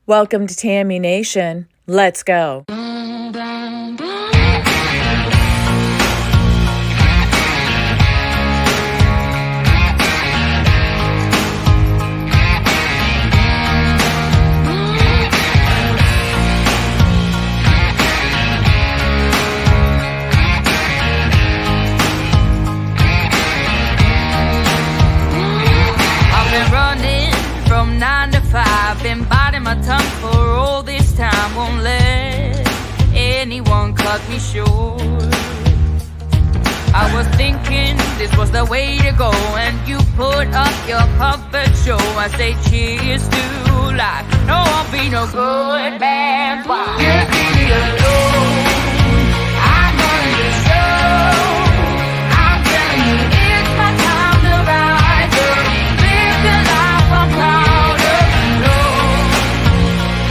Welcome to Tammy Nation. Let's go. I've been running from 9 to 5, been biting my tongue for all this time. Won't let anyone cut me short. I was thinking this was the way to go, and you put up your puppet show. I say cheers to life. No, I'll be no good man. Just leave me alone. I'm running the show. I'm telling you, it's my time to rise up. Live the life I'm proud of. No,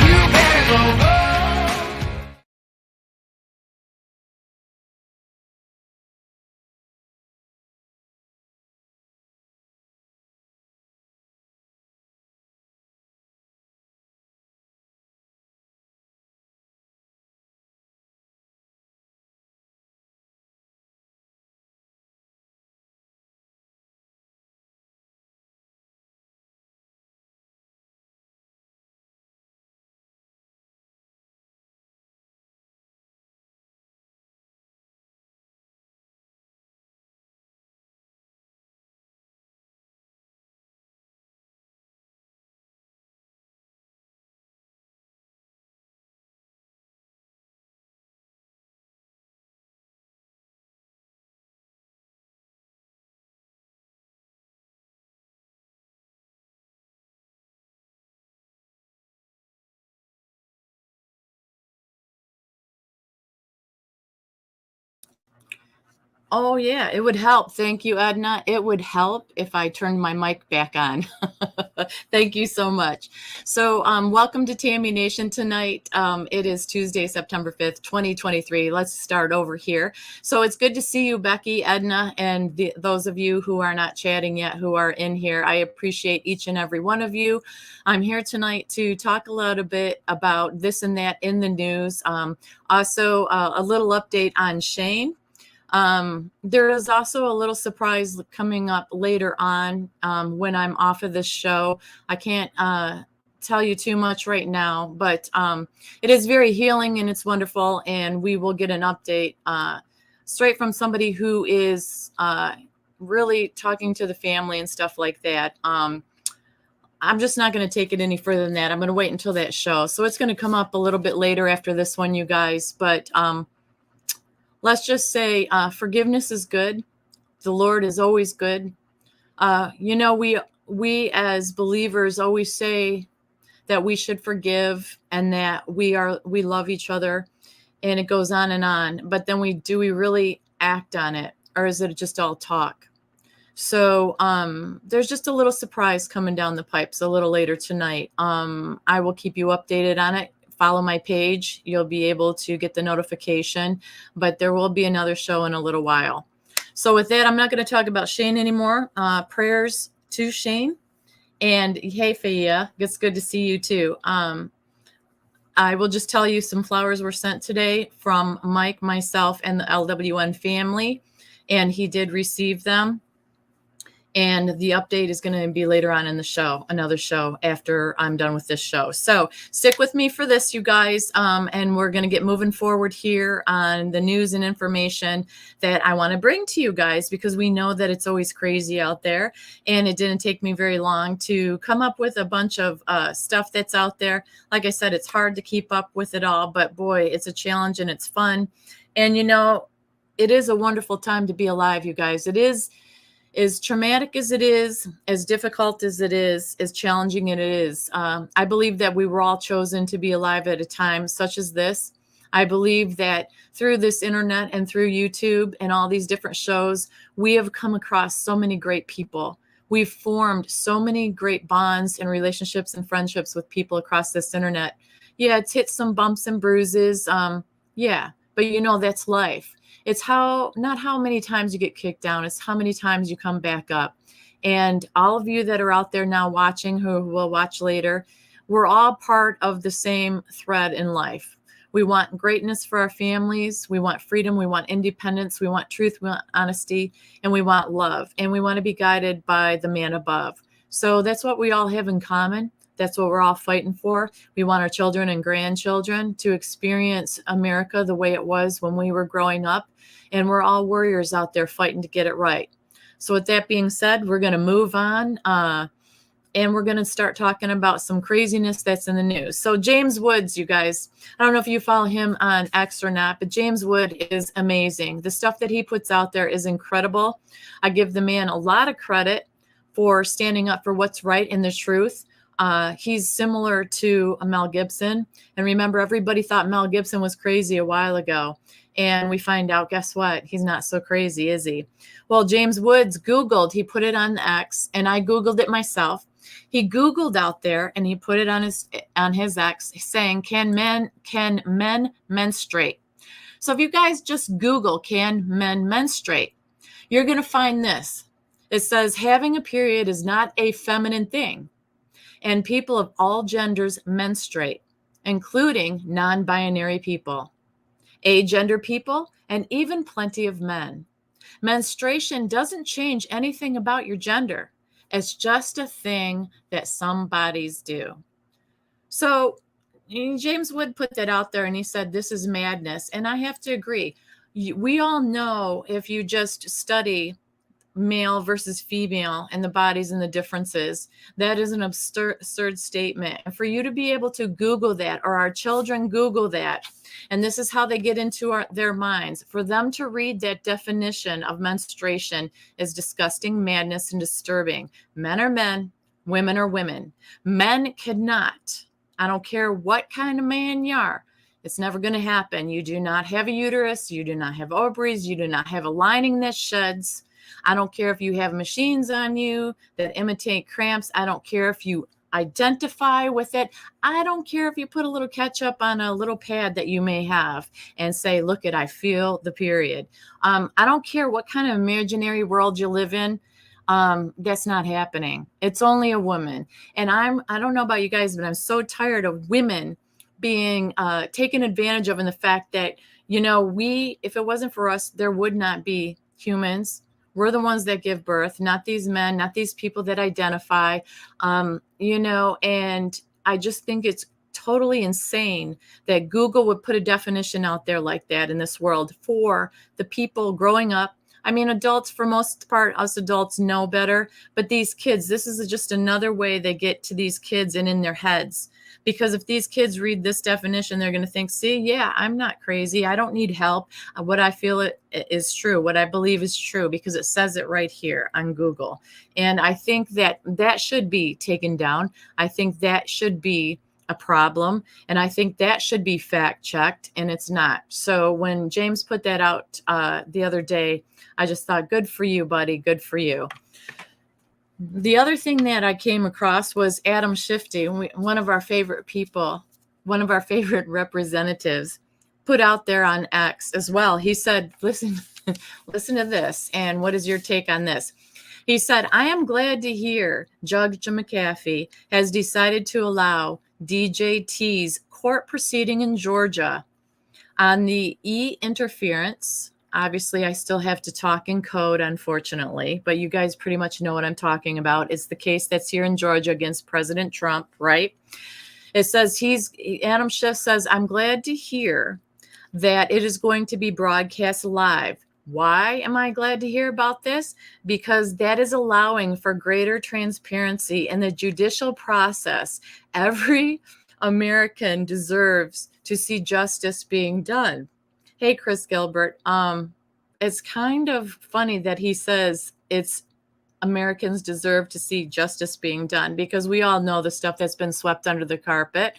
you better go home. Oh, yeah, it would help. Thank you, Edna. It would help if I turned my mic back on. Thank you so much. So, welcome to Tammy Nation tonight. It is Tuesday, September 5th, 2023. Let's start over here. So, it's good to see you, Becky, Edna, and those of you who are not chatting yet who are in here. I appreciate each and every one of you. I'm here tonight to talk a little bit about this and that in the news. Also, a little update on Shane. There is also a little surprise coming up later on when I'm off of this show. I can't tell you too much right now, but it is very healing and it's wonderful. And we will get an update straight from somebody who is really talking to the family and stuff like that. I'm just not going to take it any further than that. I'm going to wait until that show. So it's going to come up a little bit later after this one, you guys. But let's just say forgiveness is good. The Lord is always good. We as believers always say that we should forgive and that we love each other, and it goes on and on. But then do we really act on it, or is it just all talk? So there's just a little surprise coming down the pipes a little later tonight. I will keep you updated on it. Follow my page. You'll be able to get the notification, but there will be another show in a little while. So with that, I'm not going to talk about Shane anymore. Prayers to Shane. And hey, Faya, it's good to see you too. I will just tell you some flowers were sent today from Mike, myself, and the LWN family, and he did receive them. And the update is going to be later on in the show, another show after I'm done with this show. So stick with me for this, you guys. And we're going to get moving forward here on the news and information that I want to bring to you guys, because we know that it's always crazy out there. And it didn't take me very long to come up with a bunch of stuff that's out there. Like I said, it's hard to keep up with it all, but boy, it's a challenge and it's fun. And it is a wonderful time to be alive, you guys. It is. As traumatic as it is, as difficult as it is, as challenging as it is, I believe that we were all chosen to be alive at a time such as this. I believe that through this internet and through YouTube and all these different shows, we have come across so many great people. We've formed so many great bonds and relationships and friendships with people across this internet. Yeah, it's hit some bumps and bruises. But that's life. It's not how many times you get kicked down. It's how many times you come back up. And all of you that are out there now watching, who will watch later, we're all part of the same thread in life. We want greatness for our families. We want freedom. We want independence. We want truth. We want honesty. And we want love. And we want to be guided by the man above. So that's what we all have in common. That's what we're all fighting for. We want our children and grandchildren to experience America the way it was when we were growing up. And we're all warriors out there fighting to get it right. So with that being said, we're going to move on. And we're going to start talking about some craziness that's in the news. So James Woods, you guys, I don't know if you follow him on X or not, but James Wood is amazing. The stuff that he puts out there is incredible. I give the man a lot of credit for standing up for what's right and the truth. He's similar to Mel Gibson. And remember, everybody thought Mel Gibson was crazy a while ago. And we find out, guess what? He's not so crazy, is he? Well, James Woods Googled, he put it on X, and I Googled it myself. He Googled out there and he put it on his X saying, can men menstruate? So if you guys just Google, can men menstruate? You're going to find this. It says having a period is not a feminine thing. And people of all genders menstruate, including non-binary people, agender people, and even plenty of men. Menstruation doesn't change anything about your gender. It's just a thing that some bodies do. So James Wood put that out there and he said, this is madness. And I have to agree. We all know if you just study male versus female and the bodies and the differences, that is an absurd statement. And for you to be able to Google that, or our children Google that, and this is how they get into their minds, for them to read that definition of menstruation is disgusting, madness, and disturbing. Men are men, women are women. Men cannot, I don't care what kind of man you are, it's never going to happen. You do not have a uterus, you do not have ovaries, you do not have a lining that sheds. I don't care if you have machines on you that imitate cramps. I don't care if you identify with it. I don't care if you put a little ketchup on a little pad that you may have and say, look I feel the period. I don't care what kind of imaginary world you live in. That's not happening. It's only a woman. And I don't know about you guys, but I'm so tired of women being taken advantage of in the fact that, if it wasn't for us, there would not be humans. We're the ones that give birth, not these men, not these people that identify, and I just think it's totally insane that Google would put a definition out there like that in this world for the people growing up. I mean, adults, for most part, us adults know better, but these kids, this is just another way they get to these kids and in their heads. Because if these kids read this definition, they're going to think, see, yeah, I'm not crazy. I don't need help. What I feel is true. What I believe is true because it says it right here on Google. And I think that should be taken down. I think that should be a problem. And I think that should be fact checked, and it's not. So when James put that out the other day, I just thought, good for you, buddy. Good for you. The other thing that I came across was Adam Shifty, one of our favorite people, one of our favorite representatives, put out there on X as well. He said, listen to this. And what is your take on this? He said, I am glad to hear Judge McAfee has decided to allow DJT's court proceeding in Georgia on the e-interference. Obviously, I still have to talk in code, unfortunately, but you guys pretty much know what I'm talking about. It's the case that's here in Georgia against President Trump, right? It says Adam Schiff says, I'm glad to hear that it is going to be broadcast live. Why am I glad to hear about this? Because that is allowing for greater transparency in the judicial process. Every American deserves to see justice being done. Hey, Chris Gilbert, it's kind of funny that he says it's Americans deserve to see justice being done, because we all know the stuff that's been swept under the carpet.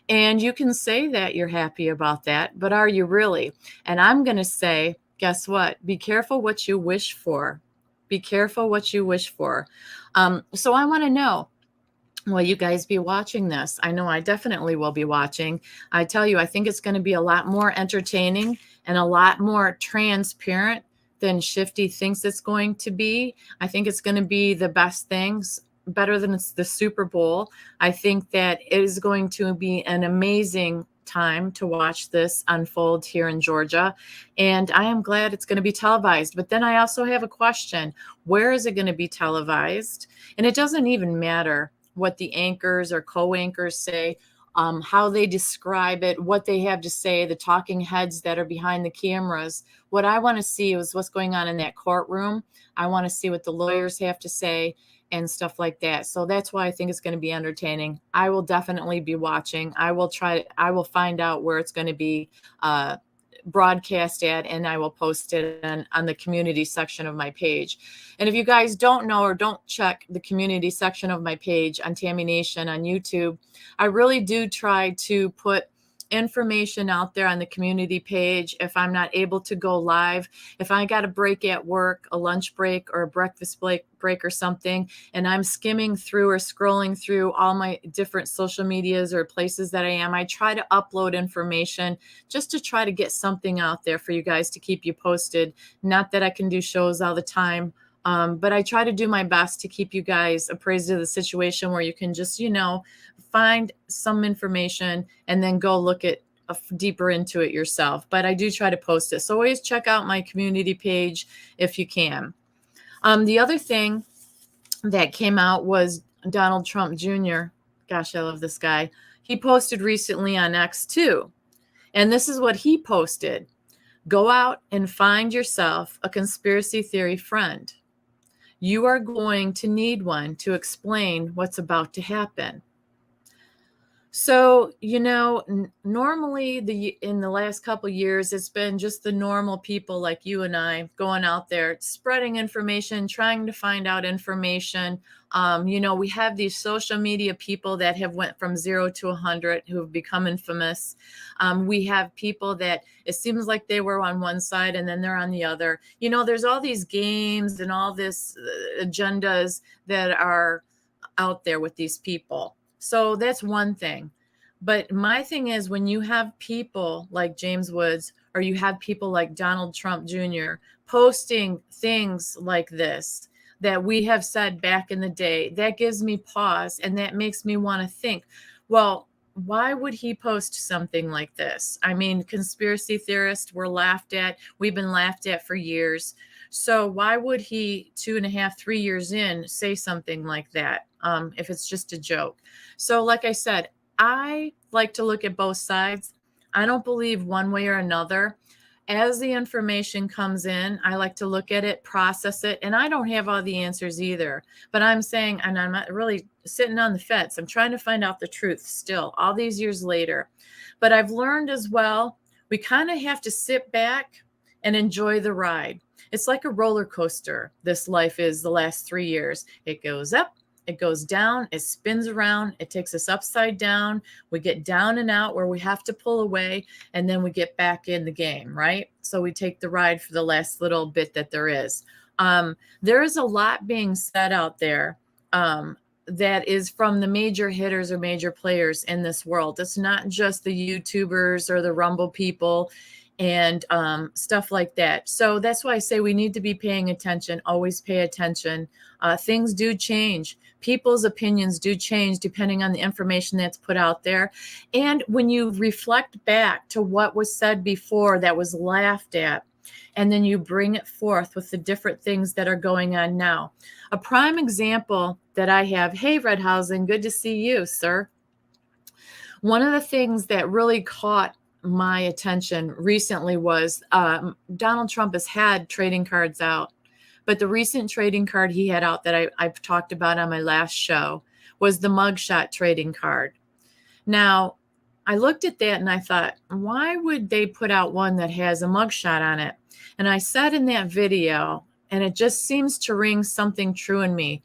And you can say that you're happy about that, but are you really? And I'm going to say, guess what? Be careful what you wish for. Be careful what you wish for. So I want to know, will you guys be watching this? I know I definitely will be watching. I tell you, I think it's going to be a lot more entertaining and a lot more transparent than Shifty thinks it's going to be. I think it's going to be the best things better than it's the Super Bowl. I think that it is going to be an amazing time to watch this unfold here in Georgia. And I am glad it's going to be televised. But then I also have a question. Where is it going to be televised? And it doesn't even matter what the anchors or co-anchors say, how they describe it, what they have to say, the talking heads that are behind the cameras. What I want to see is what's going on in that courtroom. I want to see what the lawyers have to say and stuff like that. So that's why I think it's going to be entertaining. I will definitely be watching. I will find out where it's going to be broadcast at, and I will post it on the community section of my page. And if you guys don't know or don't check the community section of my page on Tammy Nation on YouTube, I really do try to put information out there on the community page. If I'm not able to go live, if I got a break at work, a lunch break or a breakfast break or something, and I'm skimming through or scrolling through all my different social medias or places that I am, I try to upload information just to try to get something out there for you guys to keep you posted. Not that I can do shows all the time, but I try to do my best to keep you guys appraised of the situation where you can just, find some information and then go look at deeper into it yourself. But I do try to post it. So always check out my community page if you can. The other thing that came out was Donald Trump Jr. Gosh, I love this guy. He posted recently on X too. And this is what he posted. Go out and find yourself a conspiracy theory friend. You are going to need one to explain what's about to happen. So, normally in the last couple of years, it's been just the normal people like you and I going out there, spreading information, trying to find out information. We have these social media people that have went from 0 to 100 who have become infamous. We have people that it seems like they were on one side and then they're on the other. There's all these games and all this agendas that are out there with these people. So that's one thing. But my thing is when you have people like James Woods or you have people like Donald Trump Jr. posting things like this that we have said back in the day, that gives me pause and that makes me want to think, well, why would he post something like this? I mean, conspiracy theorists were laughed at. We've been laughed at for years. So why would he 2.5, 3 years in say something like that if it's just a joke? So like I said, I like to look at both sides. I don't believe one way or another. As the information comes in, I like to look at it, process it, and I don't have all the answers either. But I'm saying, and I'm not really sitting on the fence. I'm trying to find out the truth still, all these years later. But I've learned as well, we kind of have to sit back and enjoy the ride. It's like a roller coaster. This life is the last 3 years. It goes up, it goes down, it spins around, it takes us upside down. We get down and out where we have to pull away, and then we get back in the game, right? So we take the ride for the last little bit that there is. There is a lot being said out there that is from the major hitters or major players in this world. It's not just the YouTubers or the Rumble people and stuff like that. So that's why I say we need to be paying attention, always pay attention. Things do change. People's opinions do change depending on the information that's put out there. And when you reflect back to what was said before that was laughed at, and then you bring it forth with the different things that are going on now. A prime example that I have, hey, Redhausen, good to see you, sir. One of the things that really caught my attention recently was Donald Trump has had trading cards out, but the recent trading card he had out that I've talked about on my last show was the mugshot trading card. Now, I looked at that and I thought, why would they put out one that has a mugshot on it? And I said in that video, and it just seems to ring something true in me,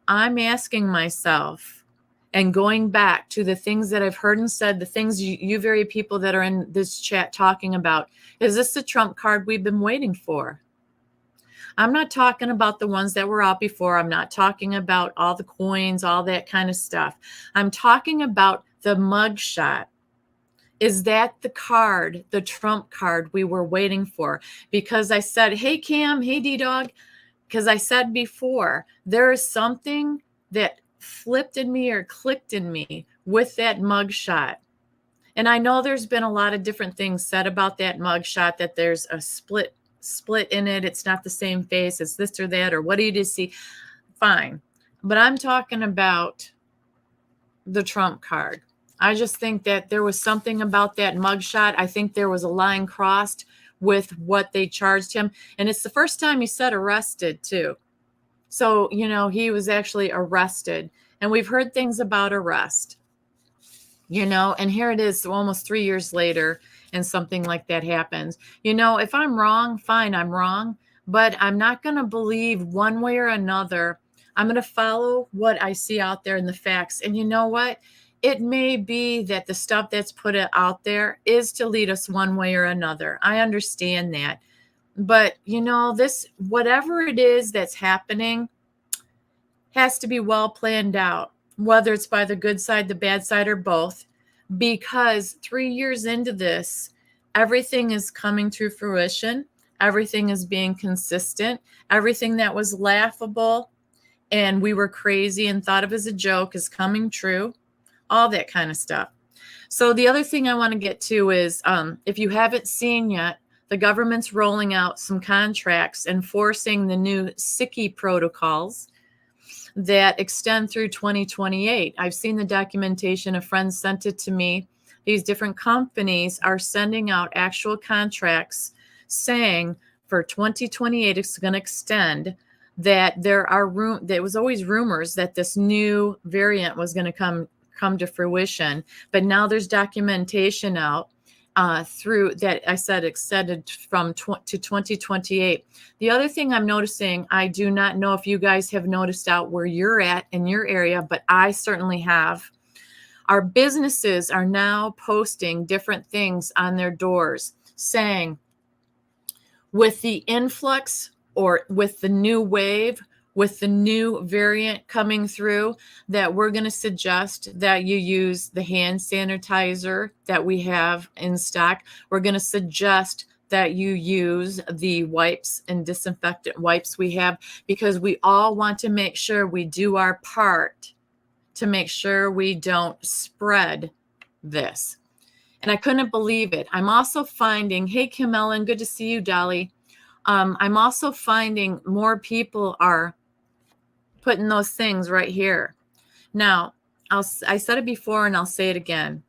I'm asking myself, and going back to the things that I've heard and said, the things you very people that are in this chat talking about, is this the Trump card we've been waiting for? I'm not talking about the ones that were out before. I'm not talking about all the coins, all that kind of stuff. I'm talking about the mugshot. Is that the card, the Trump card we were waiting for? Because I said, hey, Cam, hey, D-Dog, because I said before, there is something that flipped in me or clicked in me with that mugshot. And I know there's been a lot of different things said about that mugshot, that there's a split in it. It's not the same face. It's this or that, or what do you just see? Fine. But I'm talking about the Trump card. I just think that there was something about that mugshot. I think there was a line crossed with what they charged him. And it's the first time he said arrested, too. So, he was actually arrested. And we've heard things about arrest, and here it is almost 3 years later, and something like that happens. If I'm wrong, fine, I'm wrong. But I'm not going to believe one way or another. I'm going to follow what I see out there in the facts. And you know what? It may be that the stuff that's put out there is to lead us one way or another. I understand that. But, this, whatever it is that's happening, has to be well planned out, whether it's by the good side, the bad side, or both. Because 3 years into this, everything is coming to fruition. Everything is being consistent. Everything that was laughable and we were crazy and thought of as a joke is coming true. All that kind of stuff. So the other thing I want to get to is, if you haven't seen yet, the government's rolling out some contracts enforcing the new sicky protocols that extend through 2028. I've seen the documentation. A friend sent it to me. These different companies are sending out actual contracts saying for 2028 it's going to extend, that there was always rumors that this new variant was going to come to fruition, but now there's documentation out through that. I said extended from to 2028. The other thing I'm noticing, I do not know if you guys have noticed out where you're at in your area, but I certainly have. Our businesses are now posting different things on their doors saying, with the influx or with the new wave, with the new variant coming through, that we're going to suggest that you use the hand sanitizer that we have in stock. We're going to suggest that you use the wipes and disinfectant wipes we have, because we all want to make sure we do our part to make sure we don't spread this. And I couldn't believe it. I'm also finding, hey, Kim Ellen, good to see you, Dolly. I'm also finding more people are putting those things right here. Now, I said it before and I'll say it again.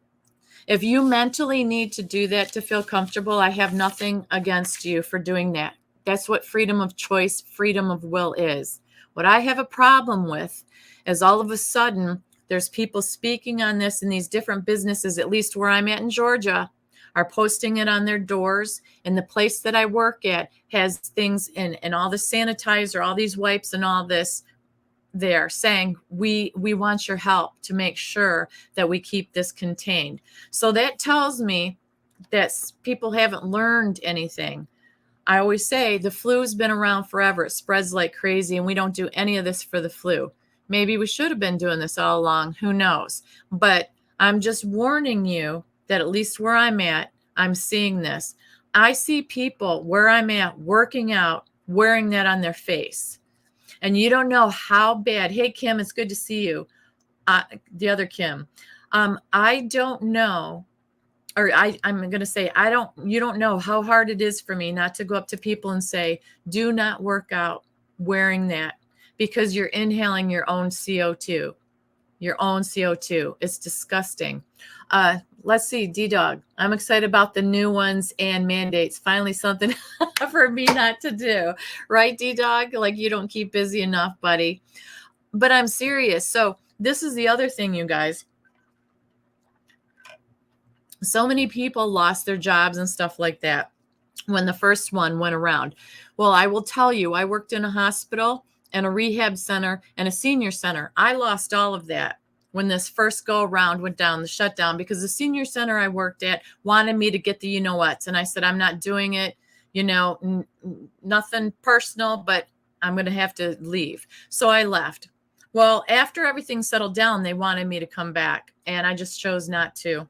If you mentally need to do that to feel comfortable, I have nothing against you for doing that. That's what freedom of choice, freedom of will is. What I have a problem with is all of a sudden there's people speaking on this in these different businesses, at least where I'm at in Georgia, are posting it on their doors. And the place that I work at has things and all the sanitizer, all these wipes and all this there, saying we want your help to make sure that we keep this contained. So that tells me that people haven't learned anything. I always say the flu's been around forever. It spreads like crazy, and we don't do any of this for the flu. Maybe we should have been doing this all along. Who knows? But I'm just warning you that at least where I'm at, I'm seeing this. I see people where I'm at working out, wearing that on their face. And you don't know how bad. Hey, Kim, it's good to see you. The other Kim. I don't know, or I'm going to say, you don't know how hard it is for me not to go up to people and say, do not work out wearing that, because you're inhaling your own CO2. Your own CO2. It's disgusting. Let's see, D-Dog. I'm excited about the new ones and mandates. Finally, something for me not to do. Right, D-Dog? Like, you don't keep busy enough, buddy. But I'm serious. So this is the other thing, you guys. So many people lost their jobs and stuff like that when the first one went around. Well, I will tell you, I worked in a hospital and a rehab center and a senior center. I lost all of that when this first go around went down, the shutdown, because the senior center I worked at wanted me to get the you-know-whats. And I said, I'm not doing it, nothing personal, but I'm going to have to leave. So I left. Well, after everything settled down, they wanted me to come back, and I just chose not to.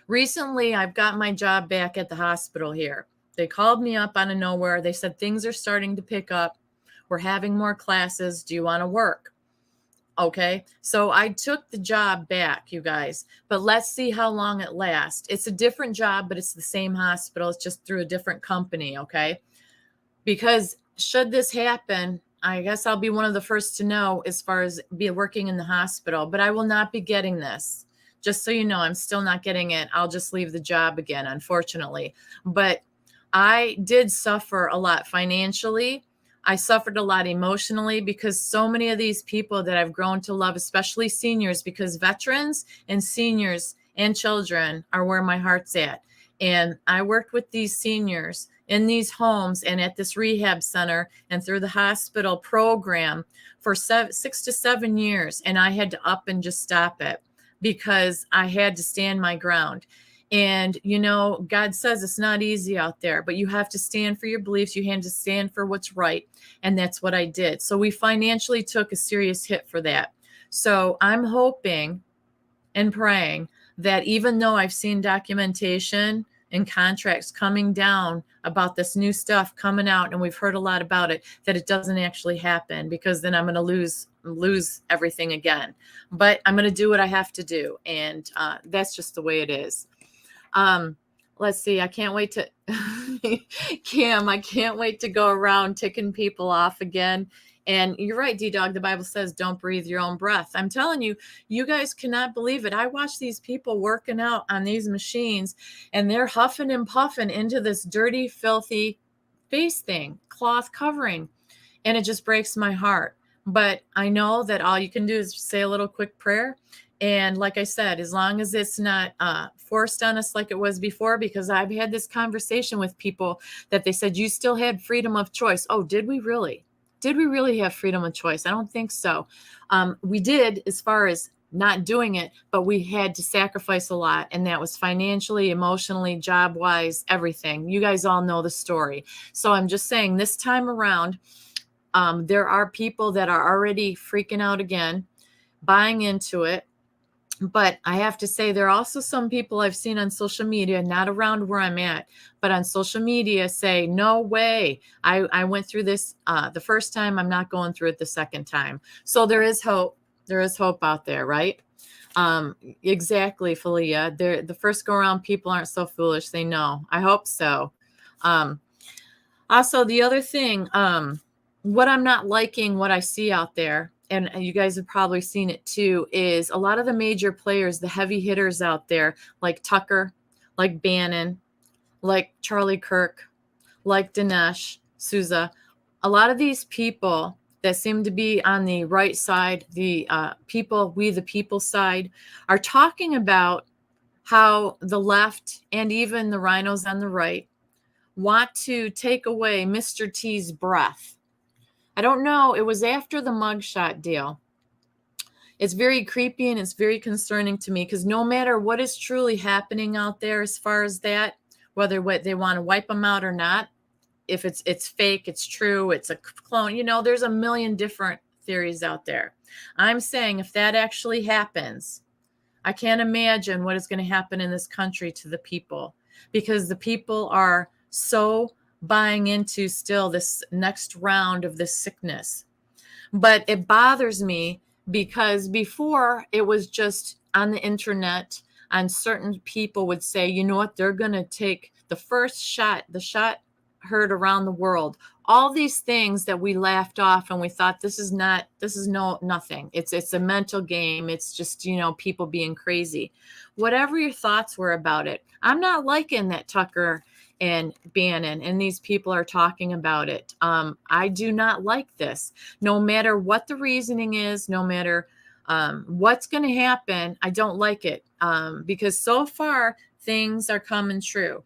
Recently, I've got my job back at the hospital here. They called me up out of nowhere. They said, things are starting to pick up. We're having more classes. Do you want to work? Okay, so I took the job back, you guys, but let's see how long it lasts. It's a different job, but it's the same hospital. It's just through a different company. Okay, because should this happen, I guess I'll be one of the first to know as far as be working in the hospital, but I will not be getting this. Just so you know, I'm still not getting it. I'll just leave the job again, unfortunately. But I did suffer a lot financially. I suffered a lot emotionally because so many of these people that I've grown to love, especially seniors, because veterans and seniors and children are where my heart's at. And I worked with these seniors in these homes and at this rehab center and through the hospital program for 6 to 7 years. And I had to up and just stop it because I had to stand my ground. And, you know, God says it's not easy out there, but you have to stand for your beliefs. You have to stand for what's right. And that's what I did. So we financially took a serious hit for that. So I'm hoping and praying that even though I've seen documentation and contracts coming down about this new stuff coming out, and we've heard a lot about it, that it doesn't actually happen, because then I'm going to lose everything again. But I'm going to do what I have to do. And that's just the way it is. Let's see. I can't wait to Cam, I can't wait to go around ticking people off again. And you're right, D-Dog. The Bible says, don't breathe your own breath. I'm telling you, you guys cannot believe it. I watch these people working out on these machines, and they're huffing and puffing into this dirty, filthy face thing, cloth covering. And it just breaks my heart. But I know that all you can do is say a little quick prayer. And like I said, as long as it's not forced on us like it was before, because I've had this conversation with people that they said, you still had freedom of choice. Oh, did we really? Did we really have freedom of choice? I don't think so. We did, as far as not doing it, but we had to sacrifice a lot. And that was financially, emotionally, job-wise, everything. You guys all know the story. So I'm just saying, this time around, there are people that are already freaking out again, buying into it. But I have to say, there are also some people I've seen on social media, not around where I'm at, but on social media, say, no way. I went through this the first time. I'm not going through it the second time. So there is hope. There is hope out there, right? Exactly, Felia. The first go around people aren't so foolish. They know. I hope so. Also, the other thing, what I'm not liking, what I see out there, and you guys have probably seen it too, is a lot of the major players, the heavy hitters out there, like Tucker, like Bannon, like Charlie Kirk, like Dinesh Souza, a lot of these people that seem to be on the right side, the we the people side, are talking about how the left and even the rhinos on the right want to take away Mr. T's breath. I don't know. It was after the mugshot deal. It's very creepy and it's very concerning to me, because no matter what is truly happening out there as far as that, whether what they want to wipe them out or not, if it's fake, it's true, it's a clone, there's a million different theories out there. I'm saying if that actually happens, I can't imagine what is going to happen in this country to the people, because the people are so buying into still this next round of this sickness. But it bothers me because before it was just on the internet, and certain people would say, you know what, they're going to take the first shot, the shot heard around the world. All these things that we laughed off and we thought nothing. It's a mental game. It's just, people being crazy. Whatever your thoughts were about it, I'm not liking that Tucker and Bannon and these people are talking about it. I do not like this. No matter what the reasoning is, no matter what's going to happen, I don't like it, because so far things are coming true.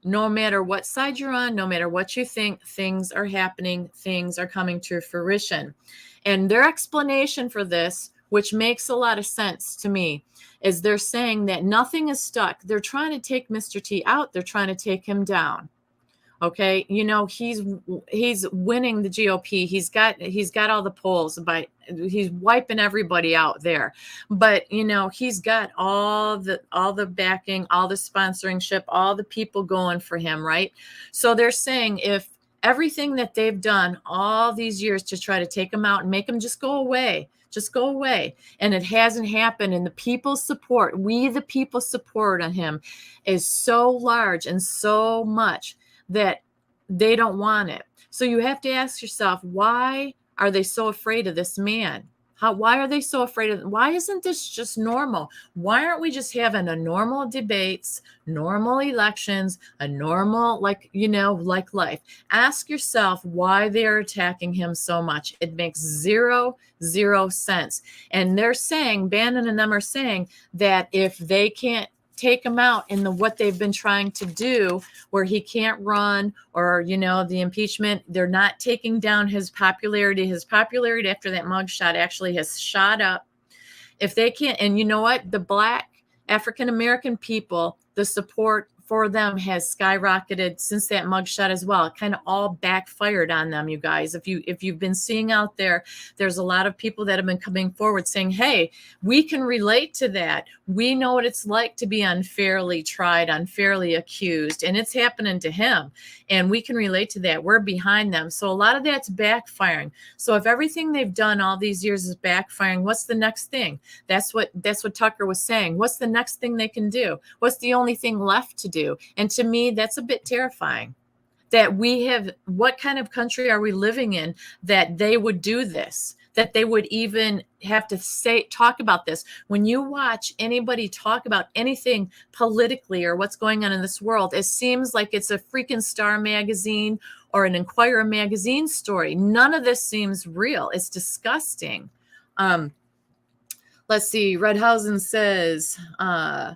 No matter what side you're on, no matter what you think, things are happening, things are coming to fruition. And their explanation for this, which makes a lot of sense to me, is they're saying that nothing is stuck. They're trying to take Mr. T out. They're trying to take him down. Okay. He's winning the GOP. He's got all the polls, but he's wiping everybody out there. But, he's got all the backing, all the sponsorship, all the people going for him. Right. So they're saying if everything that they've done all these years to try to take him out and make him just go away. Just go away. And it hasn't happened. And the people's support, we the people's support on him is so large and so much that they don't want it. So you have to ask yourself, why are they so afraid of this man? Why are they so afraid of, why isn't this just normal? Why aren't we just having a normal debates, normal elections, a normal, like, like life? Ask yourself why they're attacking him so much. It makes zero sense. And they're saying, Bannon and them are saying that if they can't take him out in what they've been trying to do, where he can't run, or the impeachment, they're not taking down his popularity. His popularity after that mugshot actually has shot up. If they can't, and you know what, the Black African American people, the support for them has skyrocketed since that mugshot as well. It kind of all backfired on them, you guys. If you've been seeing out there, there's a lot of people that have been coming forward saying, hey, we can relate to that. We know what it's like to be unfairly tried, unfairly accused, and it's happening to him. And we can relate to that. We're behind them. So a lot of that's backfiring. So if everything they've done all these years is backfiring, what's the next thing? That's what Tucker was saying. What's the next thing they can do? What's the only thing left to do? And to me, that's a bit terrifying. That what kind of country are we living in that they would do this? That they would even have to talk about this. When you watch anybody talk about anything politically or what's going on in this world, it seems like it's a freaking Star magazine or an Inquirer magazine story. None of this seems real. It's disgusting. Let's see. Redhausen says, I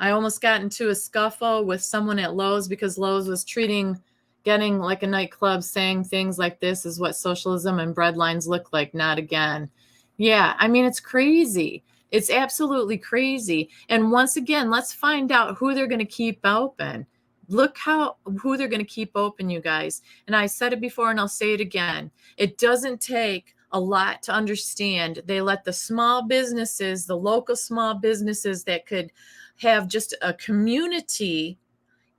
almost got into a scuffle with someone at Lowe's because Lowe's was getting like a nightclub, saying things like, this is what socialism and breadlines look like, not again. Yeah, I mean, it's crazy. It's absolutely crazy. And once again, let's find out who they're going to keep open. Look who they're going to keep open, you guys. And I said it before and I'll say it again. It doesn't take a lot to understand. They let the small businesses, the local small businesses that could have just a community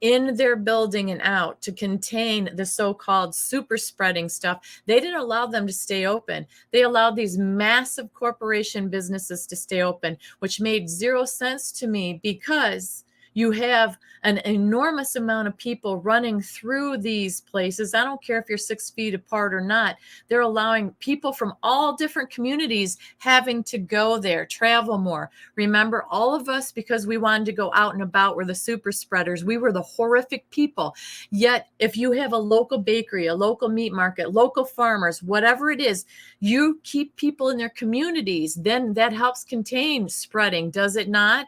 in their building and out to contain the so-called super spreading stuff. They didn't allow them to stay open. They allowed these massive corporation businesses to stay open, which made zero sense to me, because you have an enormous amount of people running through these places. I don't care if you're 6 feet apart or not. They're allowing people from all different communities having to go there, travel more. Remember, all of us, because we wanted to go out and about, were the super spreaders. We were the horrific people. Yet, if you have a local bakery, a local meat market, local farmers, whatever it is, you keep people in their communities, then that helps contain spreading, does it not?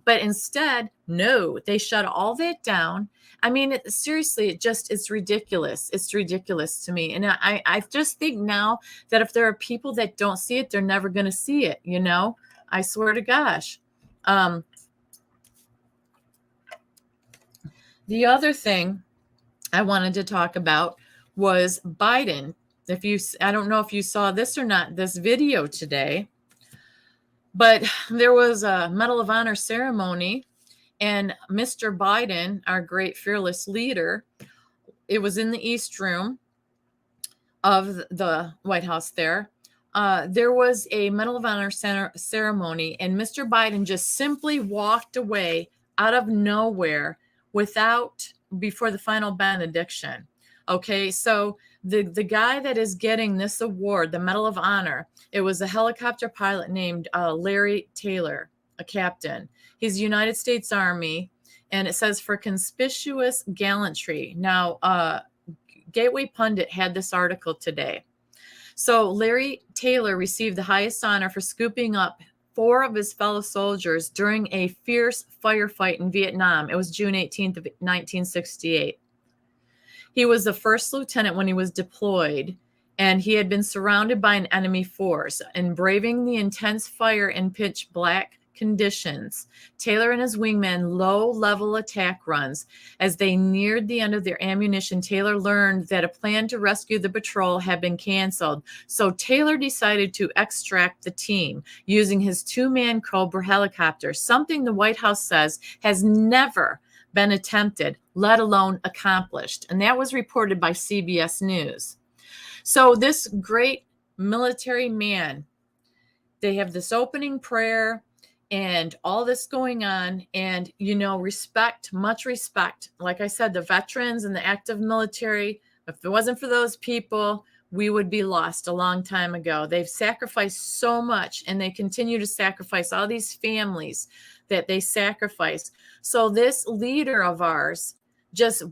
But instead, no, they shut all that down. I mean, seriously, it's ridiculous. It's ridiculous to me. And I just think now that if there are people that don't see it, they're never going to see it. I swear to gosh. The other thing I wanted to talk about was Biden. I don't know if you saw this or not, this video today. But there was a Medal of Honor ceremony, and Mr. Biden, our great fearless leader, it was in the East Room of the White House there. There was a Medal of Honor ceremony, and Mr. Biden just simply walked away out of nowhere before the final benediction. Okay, so the guy that is getting this award, the Medal of Honor, it was a helicopter pilot named Larry Taylor, a captain. He's United States Army, and it says for conspicuous gallantry. Now, Gateway Pundit had this article today. So Larry Taylor received the highest honor for scooping up 4 of his fellow soldiers during a fierce firefight in Vietnam. It was June 18th of 1968. He was the first lieutenant when he was deployed, and he had been surrounded by an enemy force. And braving the intense fire in pitch black conditions, Taylor and his wingmen low-level attack runs. As they neared the end of their ammunition, Taylor learned that a plan to rescue the patrol had been canceled. So Taylor decided to extract the team using his 2-man Cobra helicopter, something the White House says has never been attempted, let alone accomplished. And that was reported by CBS News. So this great military man, they have this opening prayer and all this going on, and respect, much respect. Like I said, the veterans and the active military, if it wasn't for those people, we would be lost a long time ago. They've sacrificed so much, and they continue to sacrifice, all these families that they sacrifice. So this leader of ours just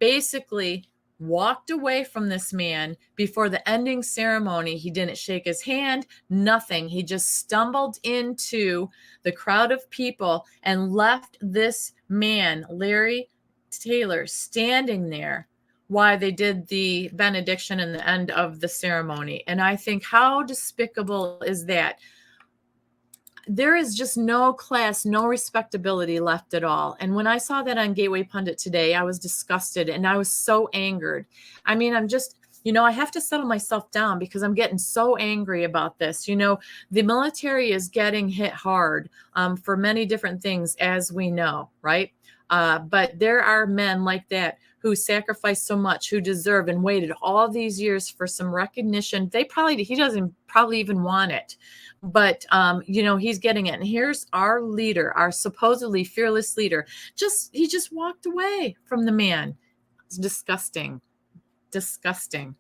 basically walked away from this man before the ending ceremony. He didn't shake his hand, nothing. He just stumbled into the crowd of people and left this man, Larry Taylor, standing there while they did the benediction and the end of the ceremony. And I think, how despicable is that? There is just no class, no respectability left at all. And when I saw that on Gateway Pundit today, I was disgusted and I was so angered. I mean, I'm just, I have to settle myself down because I'm getting so angry about this. The military is getting hit hard for many different things, as we know, right? But there are men like that who sacrificed so much, who deserve and waited all these years for some recognition. He doesn't probably even want it. But, he's getting it. And here's our leader, our supposedly fearless leader. He just walked away from the man. It's disgusting. Disgusting.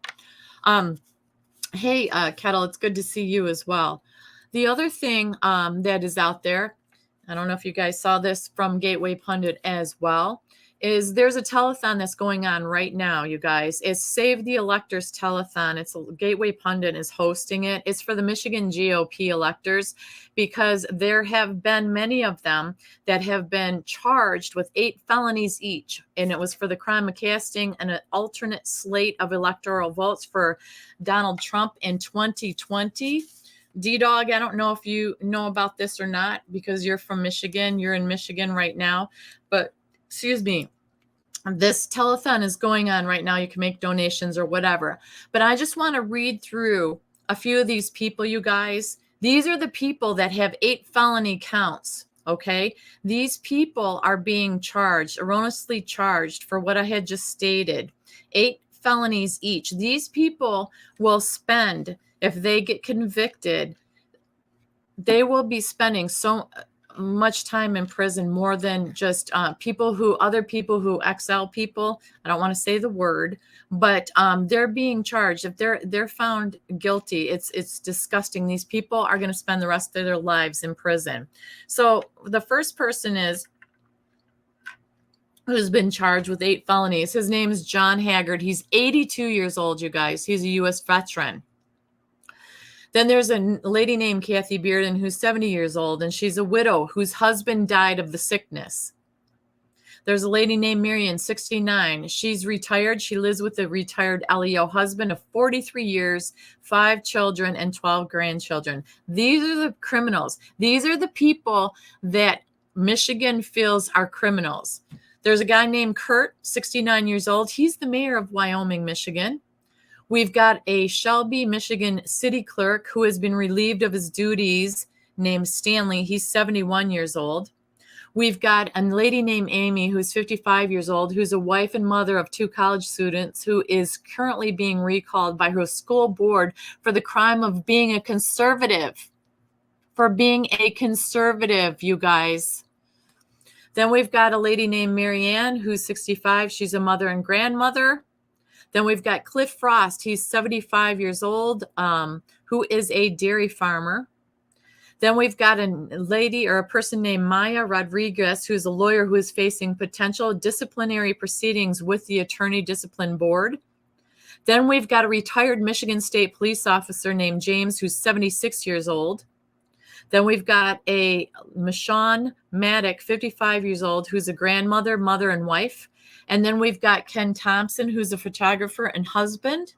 Hey, Kettle, it's good to see you as well. The other thing that is out there, I don't know if you guys saw this from Gateway Pundit as well, is there's a telethon that's going on right now, you guys. It's Save the Electors Telethon. It's Gateway Pundit is hosting it. It's for the Michigan GOP electors, because there have been many of them that have been charged with 8 felonies each. And it was for the crime of casting an alternate slate of electoral votes for Donald Trump in 2020. D-Dog, I don't know if you know about this or not, because you're from Michigan. You're in Michigan right now. But excuse me, this telethon is going on right now. You can make donations or whatever. But I just want to read through a few of these people, you guys. These are the people that have 8 felony counts, okay? These people are being charged, erroneously charged for what I had just stated. 8 felonies each. These people will spend, if they get convicted, they will be spending so much time in prison, more than just other people who XL people. I don't want to say the word, but they're being charged. If they're found guilty, it's disgusting. These people are going to spend the rest of their lives in prison. So the first person who's been charged with 8 felonies. His name is John Haggard. He's 82 years old, you guys. He's a U.S. veteran. Then there's a lady named Kathy Bearden who's 70 years old, and she's a widow whose husband died of the sickness. There's a lady named Marion, 69. She's retired. She lives with a retired LEO husband of 43 years, 5 children, and 12 grandchildren. These are the criminals. These are the people that Michigan feels are criminals. There's a guy named Kurt, 69 years old. He's the mayor of Wyoming, Michigan. We've got a Shelby, Michigan city clerk who has been relieved of his duties, named Stanley. He's 71 years old. We've got a lady named Amy who's 55 years old, who's a wife and mother of 2 college students, who is currently being recalled by her school board for the crime of being a conservative. For being a conservative, you guys. Then we've got a lady named Marianne who's 65. She's a mother and grandmother. Then we've got Cliff Frost. He's 75 years old, who is a dairy farmer. Then we've got a lady or a person named Maya Rodriguez, who's a lawyer who is facing potential disciplinary proceedings with the Attorney Discipline Board. Then we've got a retired Michigan State police officer named James, who's 76 years old. Then we've got a Michonne Maddock, 55 years old, who's a grandmother, mother, and wife. And then we've got Ken Thompson, who's a photographer and husband,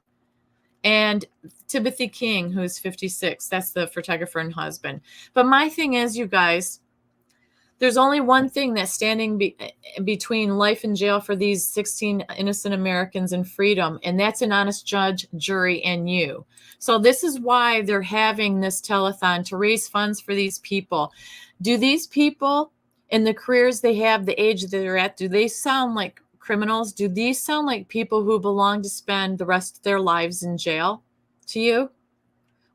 and Timothy King, who's 56. That's the photographer and husband. But my thing is, you guys, there's only one thing that's standing between life in jail for these 16 innocent Americans and freedom, and that's an honest judge, jury, and you. So this is why they're having this telethon, to raise funds for these people. Do these people and the careers they have, the age they're at, do they sound like criminals? Do these sound like people who belong to spend the rest of their lives in jail to you?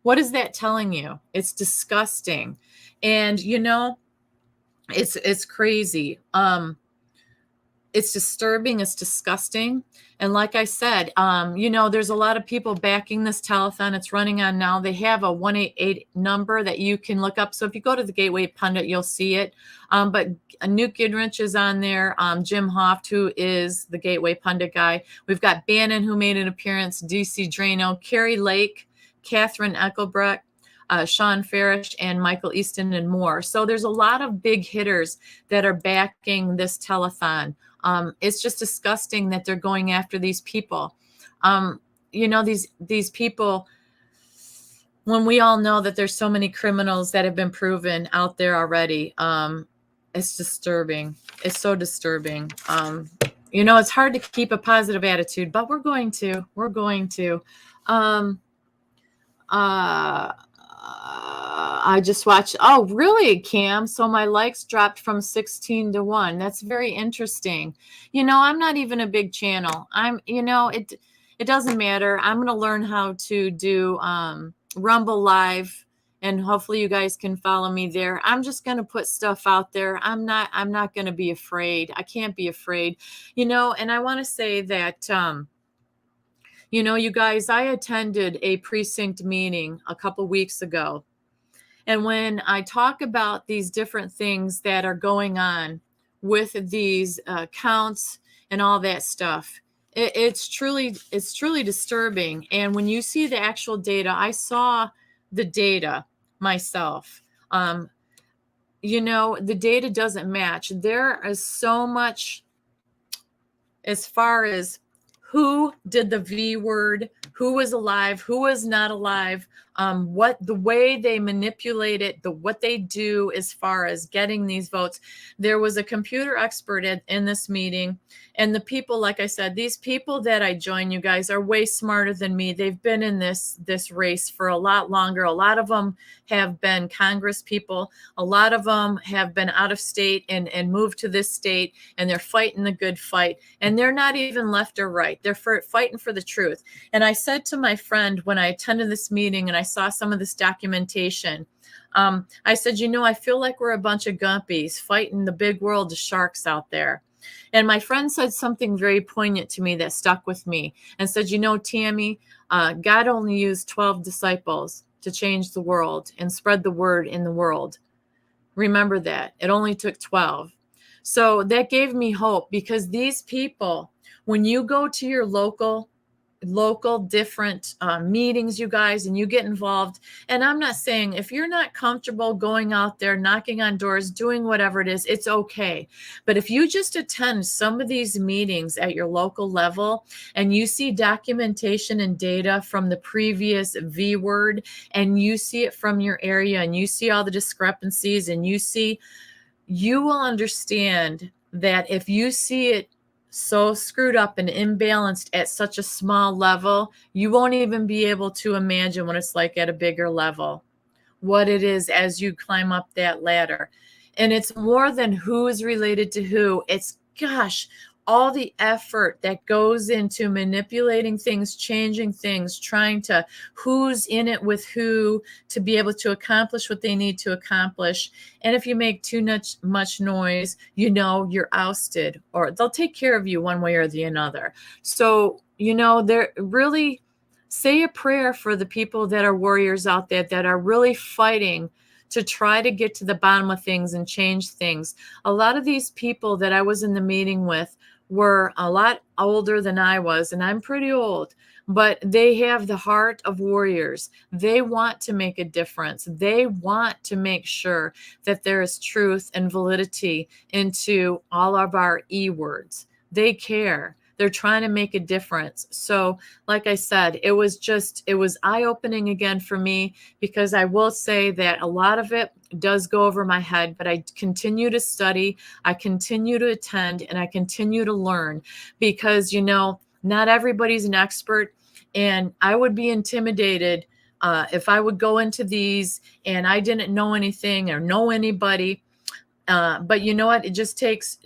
What is that telling you? It's disgusting. And it's crazy. It's disturbing, it's disgusting. And like I said, there's a lot of people backing this telethon. It's running on now. They have a 188 number that you can look up. So if you go to the Gateway Pundit, you'll see it. But Newt Gingrich is on there. Jim Hoft, who is the Gateway Pundit guy. We've got Bannon, who made an appearance, DC Drano, Carrie Lake, Catherine Eckelbrecht, Sean Farish, and Michael Easton, and more. So there's a lot of big hitters that are backing this telethon. It's just disgusting that they're going after these people. These people, when we all know that there's so many criminals that have been proven out there already, it's disturbing. It's so disturbing. It's hard to keep a positive attitude, but we're going to. I just watched. Oh, really, Cam? So my likes dropped from 16 to 1. That's very interesting. I'm not even a big channel. It doesn't matter. I'm going to learn how to do Rumble Live, and hopefully you guys can follow me there. I'm just going to put stuff out there. I'm not going to be afraid. I can't be afraid. And I want to say that you guys, I attended a precinct meeting a couple weeks ago. And when I talk about these different things that are going on with these counts and all that stuff, it's truly disturbing. And when you see the actual data, I saw the data myself. The data doesn't match. There is so much as far as who did the V word, who was alive, who was not alive, what the way they manipulate it, what they do as far as getting these votes. There was a computer expert in this meeting, and the people, like I said, these people that I join, you guys, are way smarter than me. They've been in this race for a lot longer. A lot of them have been Congress people. A lot of them have been out of state and moved to this state, and they're fighting the good fight. And they're not even left or right. They're fighting for the truth. And I said to my friend when I attended this meeting and I saw some of this documentation, I said, I feel like we're a bunch of guppies fighting the big world of sharks out there. And my friend said something very poignant to me that stuck with me and said, Tammy, God only used 12 disciples to change the world and spread the word in the world. Remember that. It only took 12. So that gave me hope, because these people, when you go to your local different meetings, you guys, and you get involved, and I'm not saying if you're not comfortable going out there, knocking on doors, doing whatever it is, it's okay. But if you just attend some of these meetings at your local level and you see documentation and data from the previous V word, and you see it from your area, and you see all the discrepancies, and you will understand that if you see it so screwed up and imbalanced at such a small level, you won't even be able to imagine what it's like at a bigger level, what it is as you climb up that ladder. And it's more than who is related to who. It's, all the effort that goes into manipulating things, changing things, trying to who's in it with who to be able to accomplish what they need to accomplish. And if you make too much noise, you're ousted, or they'll take care of you one way or the other. So, they're really, say a prayer for the people that are warriors out there that are really fighting to try to get to the bottom of things and change things. A lot of these people that I was in the meeting with were a lot older than I was, and I'm pretty old, but they have the heart of warriors. They want to make a difference. They want to make sure that there is truth and validity into all of our E words. They care. They're trying to make a difference. So, like I said, it was eye-opening again for me, because I will say that a lot of it does go over my head, but I continue to study, I continue to attend, and I continue to learn, because, not everybody's an expert, and I would be intimidated if I would go into these and I didn't know anything or know anybody. But you know what? It just takes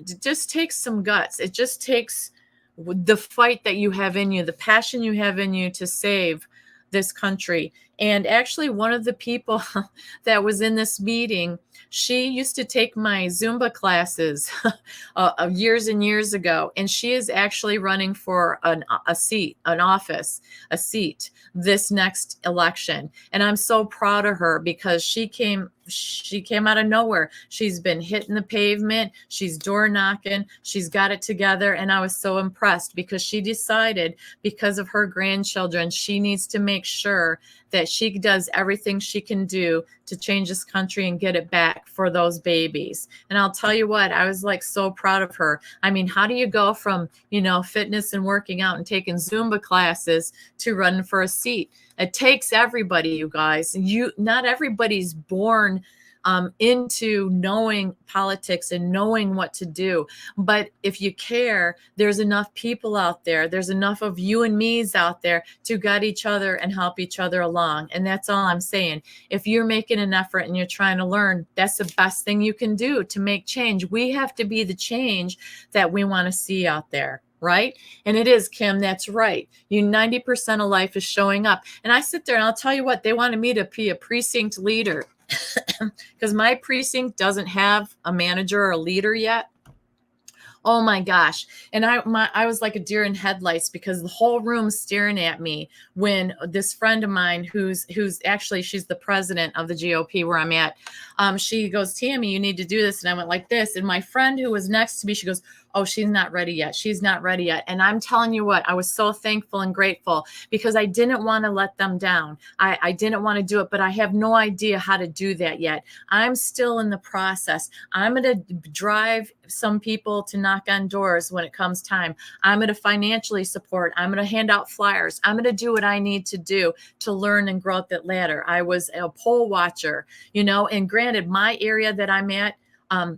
some guts. It just takes the fight that you have in you, the passion you have in you to save this country. And actually, one of the people that was in this meeting, she used to take my Zumba classes years and years ago, and she is actually running for a seat, a seat this next election. And I'm so proud of her because she came out of nowhere. She's been hitting the pavement. She's door knocking. She's got it together. And I was so impressed because she decided, because of her grandchildren, she needs to make sure that she does everything she can do to change this country and get it back for those babies. And I'll tell you what, I was like so proud of her. I mean, how do you go from, fitness and working out and taking Zumba classes to running for a seat? It takes everybody, you guys. Not everybody's born into knowing politics and knowing what to do. But if you care, there's enough people out there. There's enough of you and me's out there to guide each other and help each other along. And that's all I'm saying. If you're making an effort and you're trying to learn, that's the best thing you can do to make change. We have to be the change that we want to see out there. Right? And it is, Kim, that's right. 90% of life is showing up. And I sit there and I'll tell you what, they wanted me to be a precinct leader because my precinct doesn't have a manager or a leader yet. Oh my gosh. And I was like a deer in headlights because the whole room's staring at me when this friend of mine who's actually, she's the president of the GOP where I'm at. She goes, Tammy, you need to do this. And I went like this. And my friend who was next to me, she goes, oh, she's not ready yet. She's not ready yet. And I'm telling you what, I was so thankful and grateful because I didn't want to let them down. I didn't want to do it, but I have no idea how to do that yet. I'm still in the process. I'm going to drive some people to knock on doors when it comes time. I'm going to financially support. I'm going to hand out flyers. I'm going to do what I need to do to learn and grow up that ladder. I was a poll watcher, and granted, my area that I'm at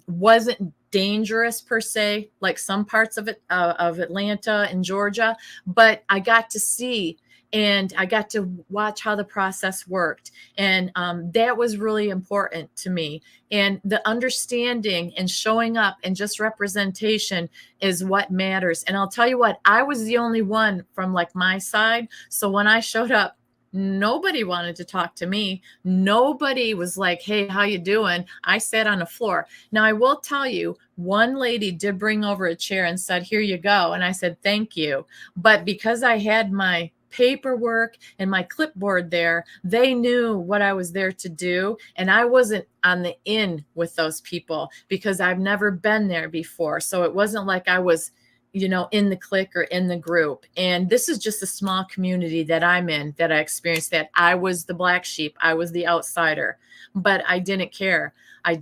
wasn't dangerous per se, like some parts of Atlanta and Georgia, but I got to see and I got to watch how the process worked. And that was really important to me. And the understanding and showing up and just representation is what matters. And I'll tell you what, I was the only one from like my side. So when I showed up, nobody wanted to talk to me. Nobody was like, hey, how you doing? I sat on the floor. Now, I will tell you, one lady did bring over a chair and said, here you go. And I said, thank you. But because I had my paperwork and my clipboard there, they knew what I was there to do. And I wasn't on the in with those people because I've never been there before. So it wasn't like I was in the clique or in the group. And this is just a small community that I'm in, that I experienced that. I was the black sheep. I was the outsider, but I didn't care. I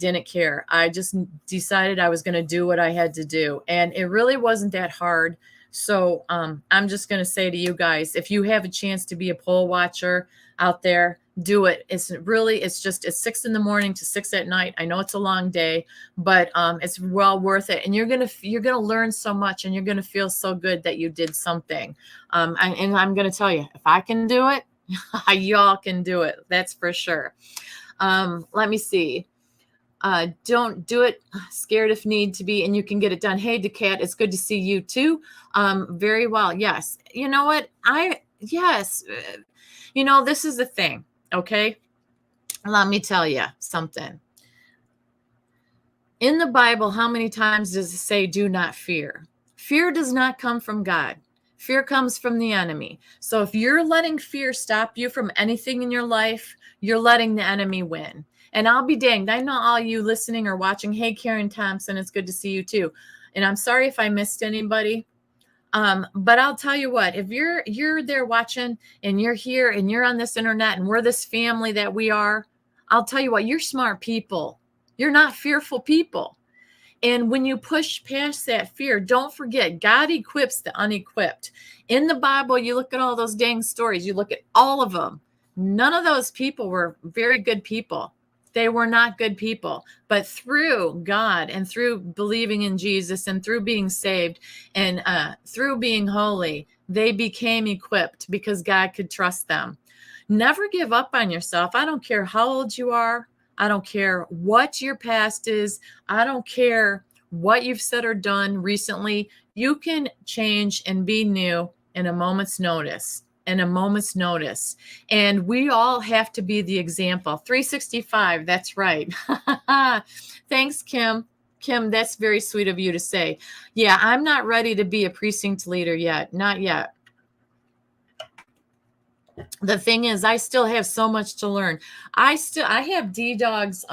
just decided I was going to do what I had to do. And it really wasn't that hard. So I'm just going to say to you guys, if you have a chance to be a poll watcher out there, do it. It's 6 a.m. to 6 p.m. I know it's a long day, but it's well worth it. And you're gonna learn so much, and you're gonna feel so good that you did something. And I'm gonna tell you, if I can do it, y'all can do it. That's for sure. Let me see. Don't do it scared if need to be, and you can get it done. Hey, Decat, it's good to see you too. Very well. Yes. You know what? Yes. This is the thing. Okay. Let me tell you something. In the Bible, how many times does it say, do not fear? Fear does not come from God. Fear comes from the enemy. So if you're letting fear stop you from anything in your life, you're letting the enemy win. And I'll be danged. I know all you listening or watching. Hey, Karen Thompson, it's good to see you too. And I'm sorry if I missed anybody. But I'll tell you what, if you're there watching and you're here and you're on this internet and we're this family that we are, I'll tell you what, you're smart people. You're not fearful people. And when you push past that fear, don't forget, God equips the unequipped. In the Bible, you look at all those dang stories, you look at all of them. None of those people were very good people. They were not good people, but through God and through believing in Jesus and through being saved and through being holy, they became equipped because God could trust them. Never give up on yourself. I don't care how old you are. I don't care what your past is. I don't care what you've said or done recently. You can change and be new in a moment's notice. In a moment's notice. And we all have to be the example. 365, that's right. Thanks, Kim. Kim, that's very sweet of you to say. Yeah, I'm not ready to be a precinct leader yet. Not yet. The thing is, I still have so much to learn. I have D-Dog's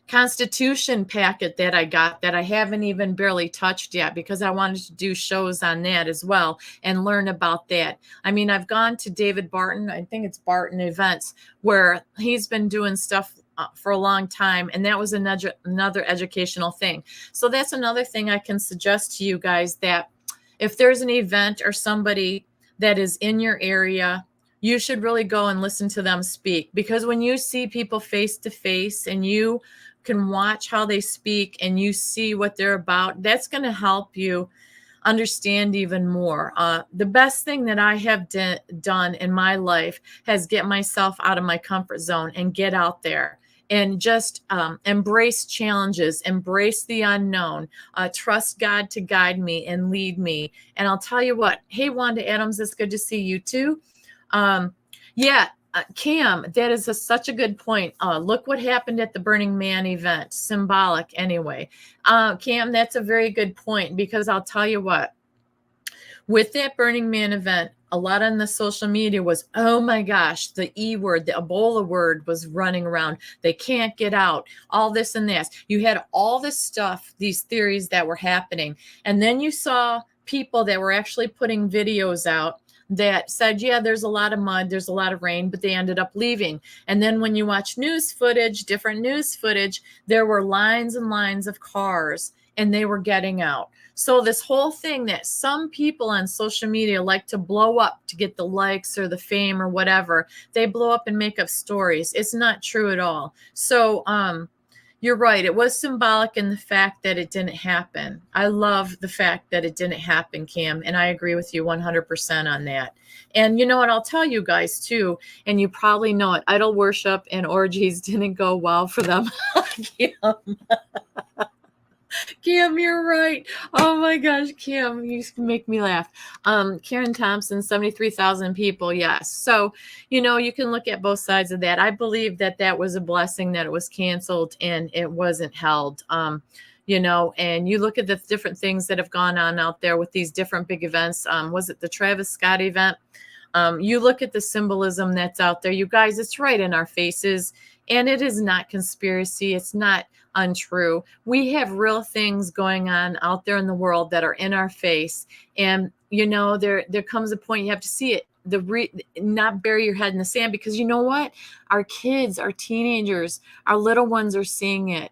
Constitution packet that I got that I haven't even barely touched yet, because I wanted to do shows on that as well and learn about that. I mean, I've gone to David Barton, I think it's Barton Events, where he's been doing stuff for a long time, and that was another educational thing. So that's another thing I can suggest to you guys, that if there's an event or somebody that is in your area, you should really go and listen to them speak, because when you see people face to face and you can watch how they speak and you see what they're about, that's going to help you understand even more. The best thing that I have done in my life has get myself out of my comfort zone and get out there and just embrace challenges, embrace the unknown, trust God to guide me and lead me. And I'll tell you what, hey, Wanda Adams, it's good to see you too. Cam, that is such a good point. Look what happened at the Burning Man event. Symbolic anyway. Cam, that's a very good point, because I'll tell you what, with that Burning Man event, a lot on the social media was, oh my gosh, the E word, the Ebola word was running around. They can't get out, all this and that. You had all this stuff, these theories that were happening. And then you saw people that were actually putting videos out that said, yeah, there's a lot of mud, there's a lot of rain, but they ended up leaving. And then when you watch news footage, different news footage, there were lines and lines of cars and they were getting out. So this whole thing that some people on social media like to blow up to get the likes or the fame or whatever, they blow up and make up stories. It's not true at all. So, you're right. It was symbolic in the fact that it didn't happen. I love the fact that it didn't happen, Cam, and I agree with you 100% on that. And you know what? I'll tell you guys too, and you probably know it. Idol worship and orgies didn't go well for them. Cam. Kim, you're right. Oh my gosh, Kim, you make me laugh. Karen Thompson, 73,000 people. Yes. So, you can look at both sides of that. I believe that that was a blessing that it was canceled and it wasn't held. And you look at the different things that have gone on out there with these different big events. Was it the Travis Scott event? You look at the symbolism that's out there. You guys, it's right in our faces. And it is not conspiracy. It's not untrue. We have real things going on out there in the world that are in our face. And, there comes a point you have to see it. Not bury your head in the sand, because you know what? Our kids, our teenagers, our little ones are seeing it.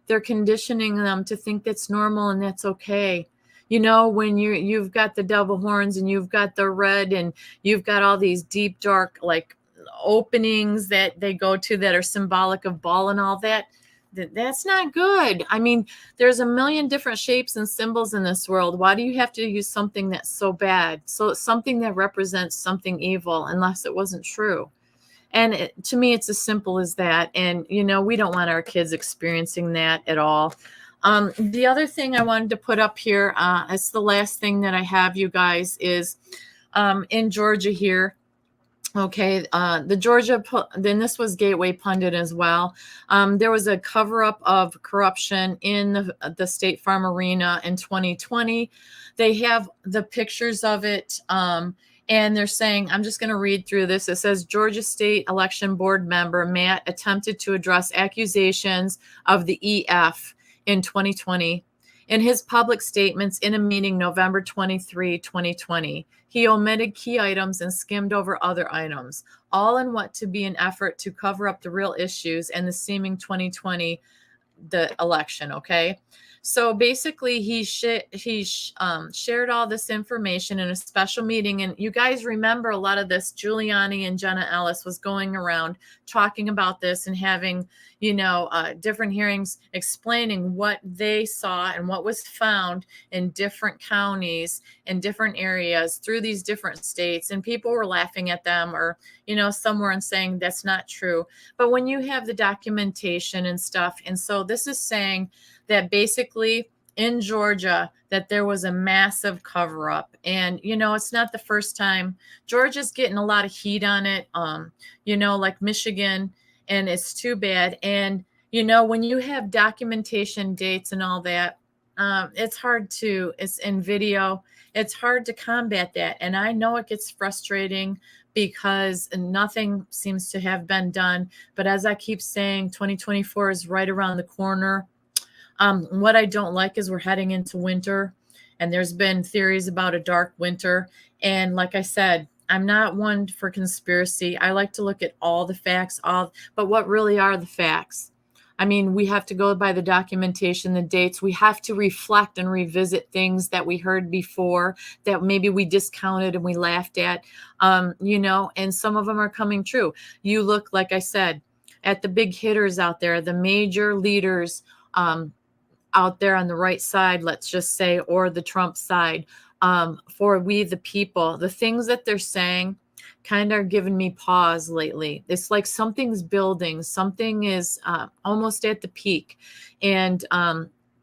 They're conditioning them to think that's normal and that's okay. When you've got the devil horns and you've got the red and you've got all these deep, dark, like openings that they go to that are symbolic of ball and all that, that's not good. I mean, there's a million different shapes and symbols in this world. Why do you have to use something that's so bad? So something that represents something evil, unless it wasn't true. And to me, it's as simple as that. And, we don't want our kids experiencing that at all. The other thing I wanted to put up here, it's the last thing that I have, you guys, is in Georgia here. Okay, the Georgia, then this was Gateway Pundit as well. There was a cover-up of corruption in the State Farm Arena in 2020. They have the pictures of it, and they're saying, I'm just going to read through this. It says, Georgia State Election Board member Matt attempted to address accusations of the EF in 2020. In his public statements in a meeting November 23, 2020, he omitted key items and skimmed over other items, all in what to be an effort to cover up the real issues and the seeming 2020 the election. Okay. So basically, he shared all this information in a special meeting. And you guys remember a lot of this. Giuliani and Jenna Ellis was going around talking about this and having, different hearings explaining what they saw and what was found in different counties and different areas through these different states. And people were laughing at them, or, somewhere and saying that's not true. But when you have the documentation and stuff, and so this is saying that basically in Georgia that there was a massive cover up. And, it's not the first time. Georgia's getting a lot of heat on it, like Michigan, and it's too bad. And, when you have documentation, dates and all that, it's in video. It's hard to combat that. And I know it gets frustrating because nothing seems to have been done. But as I keep saying, 2024 is right around the corner. What I don't like is we're heading into winter, and there's been theories about a dark winter. And like I said, I'm not one for conspiracy. I like to look at all the facts, but what really are the facts? I mean, we have to go by the documentation, the dates. We have to reflect and revisit things that we heard before that maybe we discounted and we laughed at, and some of them are coming true. You look, like I said, at the big hitters out there, the major leaders, out there on the right side, let's just say, or the Trump side, for we the people, the things that they're saying kind of giving me pause lately. It's like something's building, something is almost at the peak, and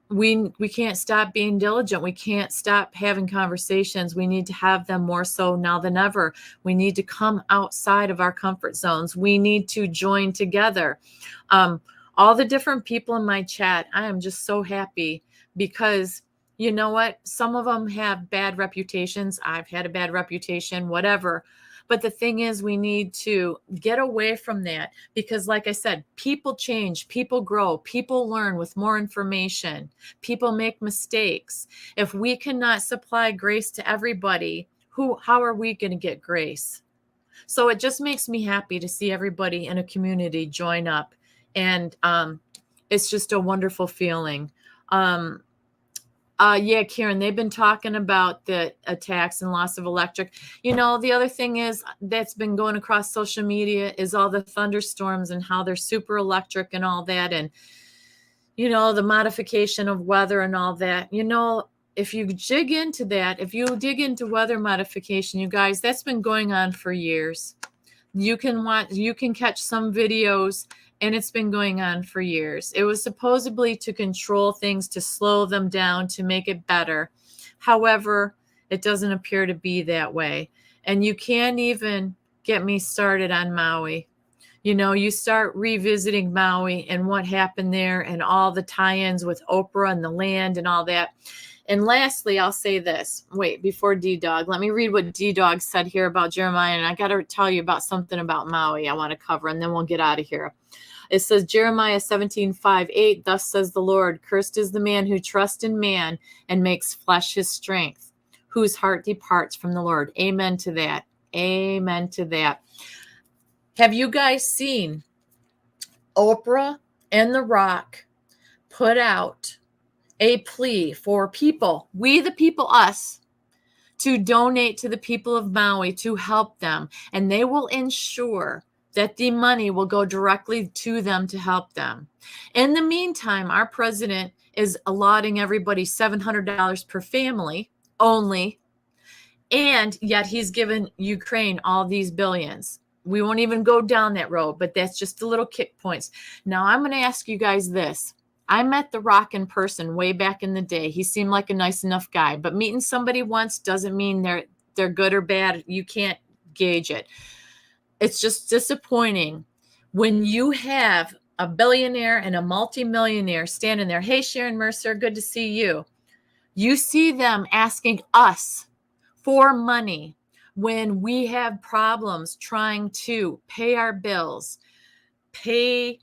we can't stop being diligent. We can't stop having conversations. We need to have them more so now than ever. We need to come outside of our comfort zones. We need to join together. All the different people in my chat, I am just so happy because you know what? Some of them have bad reputations. I've had a bad reputation, whatever. But the thing is, we need to get away from that because, like I said, people change, people grow, people learn with more information, people make mistakes. If we cannot supply grace to everybody, how are we going to get grace? So it just makes me happy to see everybody in a community join up. And it's just a wonderful feeling. Yeah, Karen, they've been talking about the attacks and loss of electric. The other thing is that's been going across social media is all the thunderstorms and how they're super electric and all that. And, the modification of weather and all that. If you dig into that, if you dig into weather modification, you guys, that's been going on for years. You can catch some videos, and it's been going on for years. It was supposedly to control things, to slow them down, to make it better. However, it doesn't appear to be that way. And you can't even get me started on Maui. You start revisiting Maui and what happened there and all the tie-ins with Oprah and the land and all that. And lastly, I'll say this. Wait, before D-Dog, let me read what D-Dog said here about Jeremiah. And I got to tell you about something about Maui I want to cover, and then we'll get out of here. It says, Jeremiah 17:5-8, thus says the Lord, cursed is the man who trusts in man and makes flesh his strength, whose heart departs from the Lord. Amen to that. Amen to that. Have you guys seen Oprah and The Rock put out a plea for people, we the people, us, to donate to the people of Maui to help them, and they will ensure that the money will go directly to them to help them. In the meantime, our president is allotting everybody $700 per family only, and yet he's given Ukraine all these billions. We won't even go down that road, but that's just the little kick points. Now, I'm going to ask you guys this. I met The Rock in person way back in the day. He seemed like a nice enough guy, but meeting somebody once doesn't mean they're good or bad. You can't gauge it. It's just disappointing when you have a billionaire and a multimillionaire standing there. Hey, Sharon Mercer, good to see you. You see them asking us for money when we have problems trying to pay our bills, pay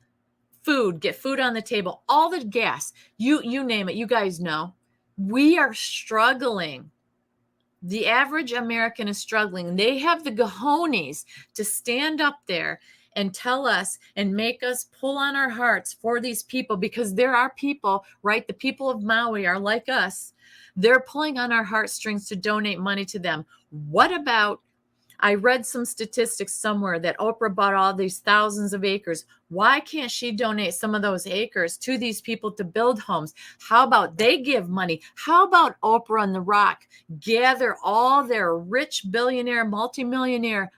food, get food on the table, all the gas, you name it. You guys know we are struggling. The average American is struggling. They have the cojones to stand up there and tell us and make us pull on our hearts for these people, because there are people, right? The people of Maui are like us. They're pulling on our heartstrings to donate money to them. What about, I read some statistics somewhere that Oprah bought all these thousands of acres. Why can't she donate some of those acres to these people to build homes? How about they give money? How about Oprah and The Rock gather all their rich billionaire, multimillionaire,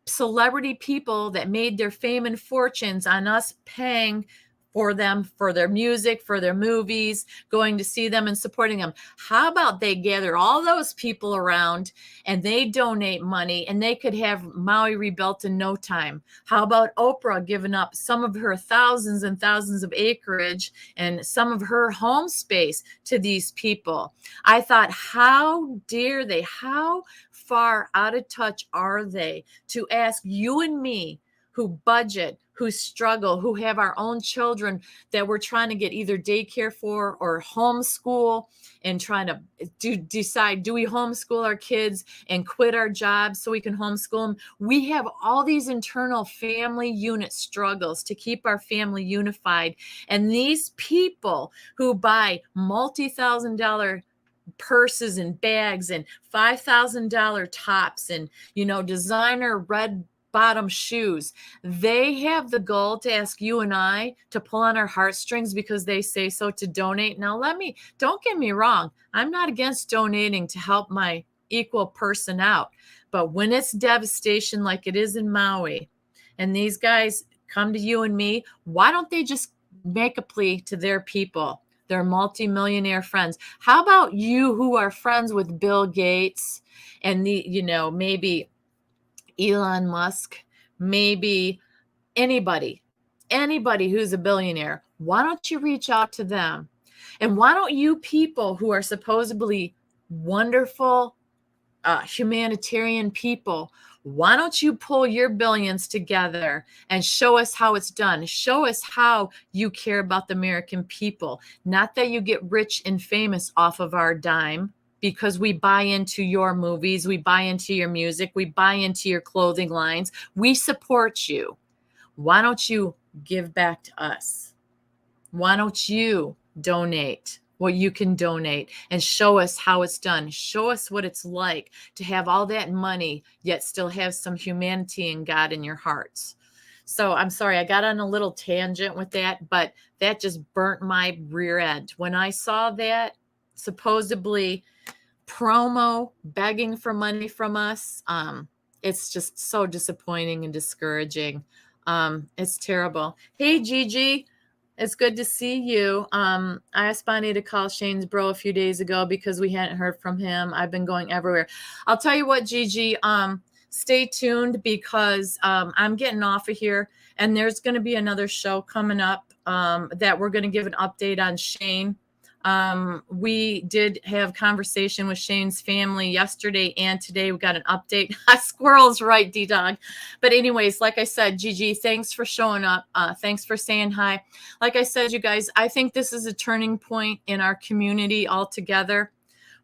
celebrity people that made their fame and fortunes on us paying for them, for their music, for their movies, going to see them and supporting them? How about they gather all those people around and they donate money, and they could have Maui rebuilt in no time? How about Oprah giving up some of her thousands and thousands of acreage and some of her home space to these people? I thought, how dare they? How far out of touch are they to ask you and me, who budget, who struggle, who have our own children that we're trying to get either daycare for or homeschool, and trying to decide, do we homeschool our kids and quit our jobs so we can homeschool them? We have all these internal family unit struggles to keep our family unified. And these people who buy multi-$1,000 purses and bags and $5,000 tops and, designer red bottom shoes, they have the goal to ask you and I to pull on our heartstrings because they say so, to donate. Now, don't get me wrong. I'm not against donating to help my equal person out. But when it's devastation like it is in Maui, and these guys come to you and me, why don't they just make a plea to their people, their multimillionaire friends? How about you, who are friends with Bill Gates and maybe Elon Musk, maybe anybody who's a billionaire? Why don't you reach out to them? And why don't you people who are supposedly wonderful humanitarian people, why don't you pull your billions together and show us how it's done? Show us how you care about the American people. Not that you get rich and famous off of our dime, because we buy into your movies, we buy into your music, we buy into your clothing lines. We support you. Why don't you give back to us? Why don't you donate what you can donate and show us how it's done? Show us what it's like to have all that money, yet still have some humanity and God in your hearts. So I'm sorry, I got on a little tangent with that, but that just burnt my rear end. When I saw that supposedly promo begging for money from us, it's just so disappointing and discouraging. It's terrible. Hey, Gigi, it's good to see you. I asked Bonnie to call Shane's bro a few days ago because we hadn't heard from him. I've been going everywhere. I'll tell you what, Gigi, stay tuned, because I'm getting off of here, and there's going to be another show coming up that we're going to give an update on Shane. We did have conversation with Shane's family yesterday and today. We got an update. Squirrel's right, D-Dog. But anyways, like I said, Gigi, thanks for showing up. Thanks for saying hi. Like I said, you guys, I think this is a turning point in our community altogether.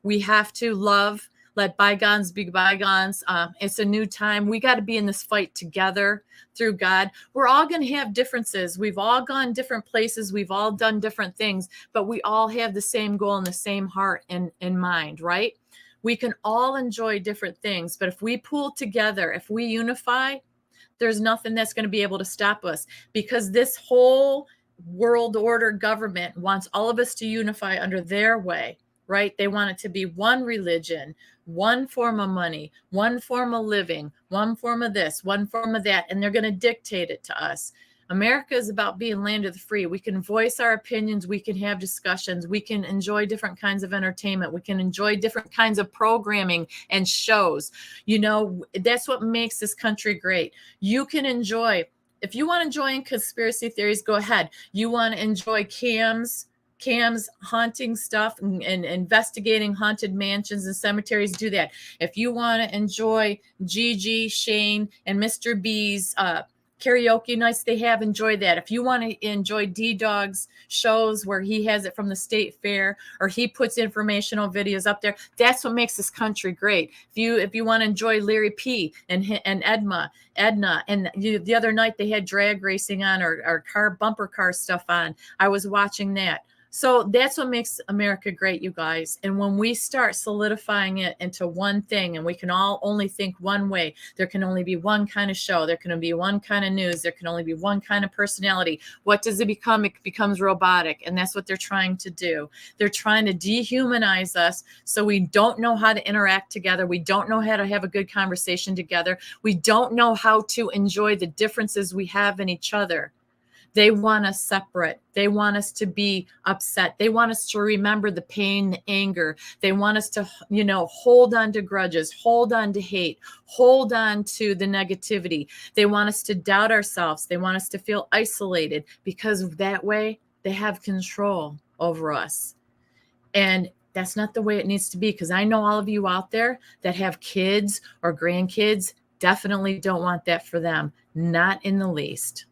We have to love, let bygones be bygones. It's a new time. We got to be in this fight together through God. We're all going to have differences. We've all gone different places. We've all done different things, but we all have the same goal and the same heart and mind, right? We can all enjoy different things, but if we pull together, if we unify, there's nothing that's going to be able to stop us, because this whole world order government wants all of us to unify under their way. Right? They want it to be one religion, one form of money, one form of living, one form of this, one form of that, and they're going to dictate it to us. America is about being land of the free. We can voice our opinions. We can have discussions. We can enjoy different kinds of entertainment. We can enjoy different kinds of programming and shows. That's what makes this country great. You can enjoy, if you want to join conspiracy theories, go ahead. You want to enjoy Cam's haunting stuff and investigating haunted mansions and cemeteries, do that. If you want to enjoy Gigi, Shane, and Mr. B's karaoke nights they have, enjoy that. If you want to enjoy D-Dog's shows where he has it from the state fair, or he puts informational videos up there, that's what makes this country great. If you want to enjoy Larry P and Edna, and the other night they had drag racing on, or bumper car stuff on. I was watching that. So that's what makes America great, you guys. And when we start solidifying it into one thing, and we can all only think one way, there can only be one kind of show, there can be one kind of news, there can only be one kind of personality. What does it become? It becomes robotic. And that's what they're trying to do. They're trying to dehumanize us, so we don't know how to interact together. We don't know how to have a good conversation together. We don't know how to enjoy the differences we have in each other. They want us separate. They want us to be upset. They want us to remember the pain, the anger. They want us to, hold on to grudges, hold on to hate, hold on to the negativity. They want us to doubt ourselves. They want us to feel isolated, because that way they have control over us. And that's not the way it needs to be, because I know all of you out there that have kids or grandkids definitely don't want that for them. Not in the least.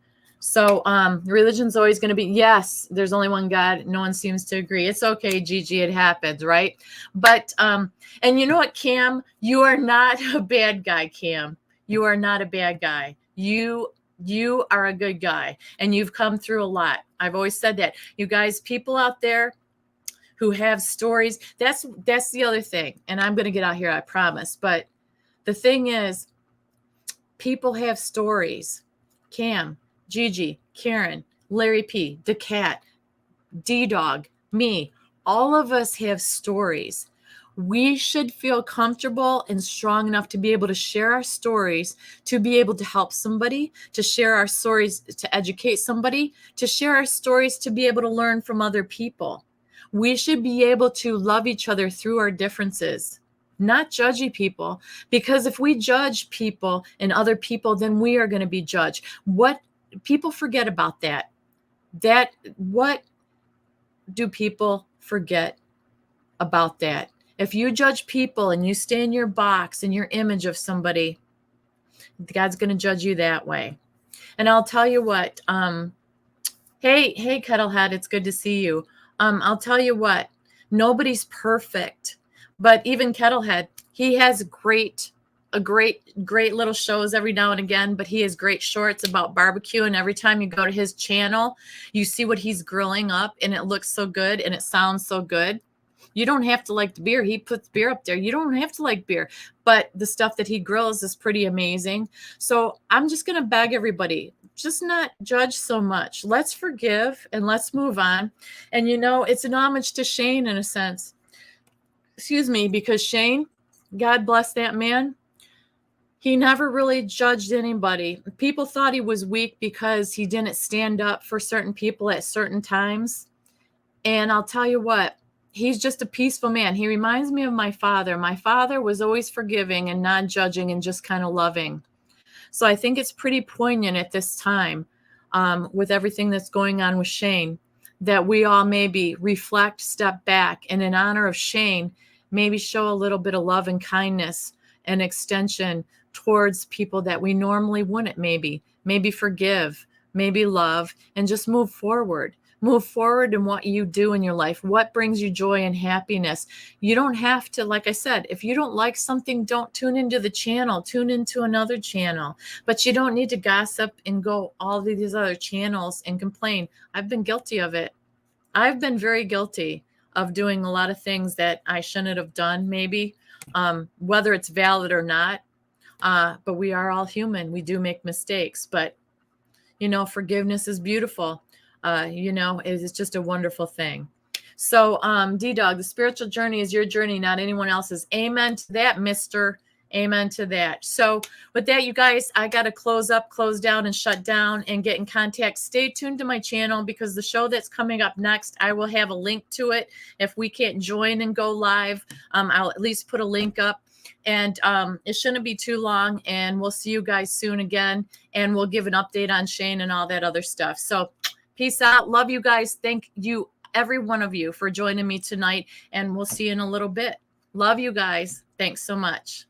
So religion's always going to be, yes, there's only one God. No one seems to agree. It's okay, Gigi, it happens, right? But, and you know what, Cam? You are not a bad guy, Cam. You are not a bad guy. You are a good guy, and you've come through a lot. I've always said that. You guys, people out there who have stories, that's the other thing. And I'm going to get out here, I promise. But the thing is, people have stories. Cam, Gigi, Karen, Larry P, the cat, D-Dog, me, all of us have stories. We should feel comfortable and strong enough to be able to share our stories, to be able to help somebody, to share our stories, to educate somebody, to share our stories, to be able to learn from other people. We should be able to love each other through our differences, not judgy people, because if we judge people and other people, then we are going to be judged. What people forget about that. What do people forget about that? If you judge people and you stay in your box and your image of somebody, God's going to judge you that way. And I'll tell you what, hey, Kettlehead, it's good to see you. I'll tell you what, nobody's perfect, but even Kettlehead, he has great little shows every now and again, but he has great shorts about barbecue. And every time you go to his channel, you see what he's grilling up, and it looks so good and it sounds so good. You don't have to like the beer. He puts beer up there. You don't have to like beer, but the stuff that he grills is pretty amazing. So I'm just going to beg everybody, just not judge so much. Let's forgive and let's move on. And it's an homage to Shane in a sense. Excuse me, because Shane, God bless that man, he never really judged anybody. People thought he was weak because he didn't stand up for certain people at certain times. And I'll tell you what, he's just a peaceful man. He reminds me of my father. My father was always forgiving and not judging and just kind of loving. So I think it's pretty poignant at this time with everything that's going on with Shane, that we all maybe reflect, step back, and in honor of Shane, maybe show a little bit of love and kindness and extension towards people that we normally wouldn't, maybe forgive, maybe love, and just move forward in what you do in your life, what brings you joy and happiness. You don't have to, like I said, if you don't like something, don't tune into the channel, tune into another channel, but you don't need to gossip and go all these other channels and complain. I've been guilty of it. I've been very guilty of doing a lot of things that I shouldn't have done, maybe, whether it's valid or not. But we are all human. We do make mistakes, but forgiveness is beautiful. It's just a wonderful thing. So, D-Dog, the spiritual journey is your journey, not anyone else's. Amen to that, mister. Amen to that. So with that, you guys, I got to close down and shut down and get in contact. Stay tuned to my channel, because the show that's coming up next, I will have a link to it. If we can't join and go live, I'll at least put a link up. And it shouldn't be too long. And we'll see you guys soon again. And we'll give an update on Shane and all that other stuff. So peace out. Love you guys. Thank you, every one of you, for joining me tonight. And we'll see you in a little bit. Love you guys. Thanks so much.